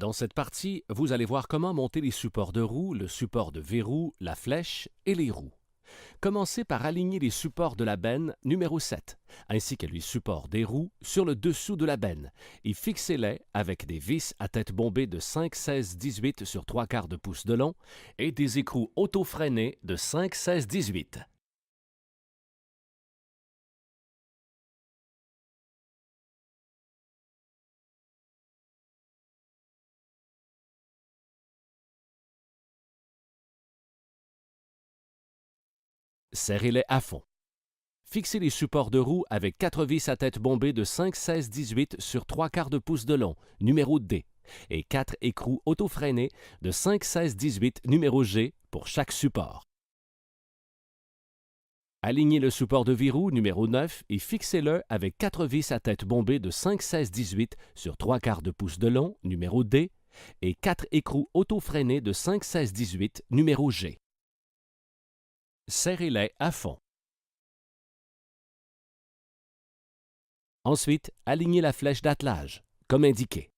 Dans cette partie, vous allez voir comment monter les supports de roues, le support de verrou, la flèche et les roues. Commencez par aligner les supports de la benne numéro 7, ainsi que les supports des roues sur le dessous de la benne, et fixez-les avec des vis à tête bombée de 5-16-18 sur 3/4 de pouce de long et des écrous auto-freinés de 5-16-18. Serrez-les à fond. Fixez les supports de roue avec 4 vis à tête bombée de 5-16-18 sur 3/4 de pouce de long, numéro D, et 4 écrous auto-freinés de 5-16-18, numéro G, pour chaque support. Alignez le support de verrou numéro 9 et fixez-le avec 4 vis à tête bombée de 5-16-18 sur 3/4 de pouce de long, numéro D, et 4 écrous auto-freinés de 5-16-18, numéro G. Serrez-les à fond. Ensuite, alignez la flèche d'attelage, comme indiqué.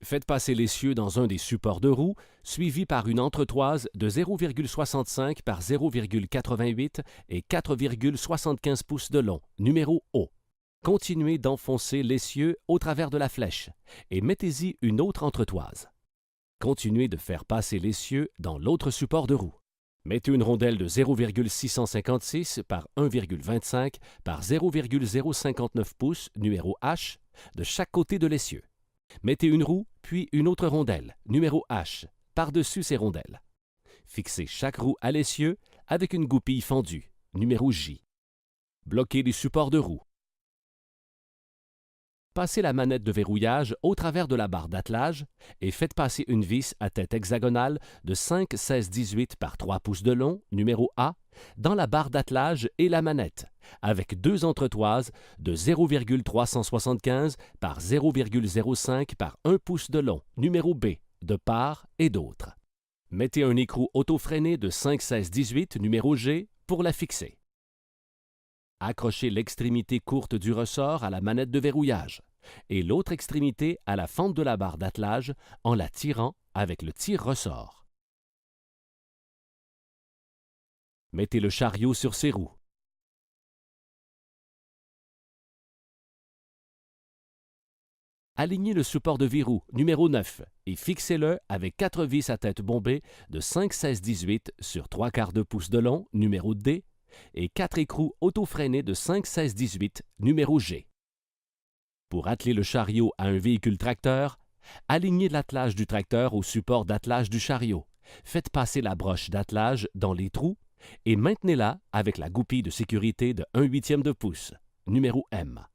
Faites passer l'essieu dans un des supports de roue, suivi par une entretoise de 0,65 par 0,88 et 4,75 pouces de long, numéro O. Continuez d'enfoncer l'essieu au travers de la flèche et mettez-y une autre entretoise. Continuez de faire passer l'essieu dans l'autre support de roue. Mettez une rondelle de 0,656 par 1,25 par 0,059 pouces, numéro H, de chaque côté de l'essieu. Mettez une roue, puis une autre rondelle, numéro H, par-dessus ces rondelles. Fixez chaque roue à l'essieu avec une goupille fendue, numéro J. Bloquez les supports de roue. Passez la manette de verrouillage au travers de la barre d'attelage et faites passer une vis à tête hexagonale de 5-16-18 par 3 pouces de long, numéro A, dans la barre d'attelage et la manette, avec 2 entretoises de 0,375 par 0,05 par 1 pouce de long, numéro B, de part et d'autre. Mettez un écrou auto-freiné de 5-16-18, numéro G, pour la fixer. Accrochez l'extrémité courte du ressort à la manette de verrouillage et l'autre extrémité à la fente de la barre d'attelage en la tirant avec le tire-ressort. Mettez le chariot sur ses roues. Alignez le support de verrou numéro 9 et fixez-le avec 4 vis à tête bombée de 5-16-18 sur 3/4 de pouce de long, numéro D, et 4 écrous auto-freinés de 5-16-18, numéro G. Pour atteler le chariot à un véhicule tracteur, alignez l'attelage du tracteur au support d'attelage du chariot. Faites passer la broche d'attelage dans les trous et maintenez-la avec la goupille de sécurité de 1/8 de pouce, numéro M.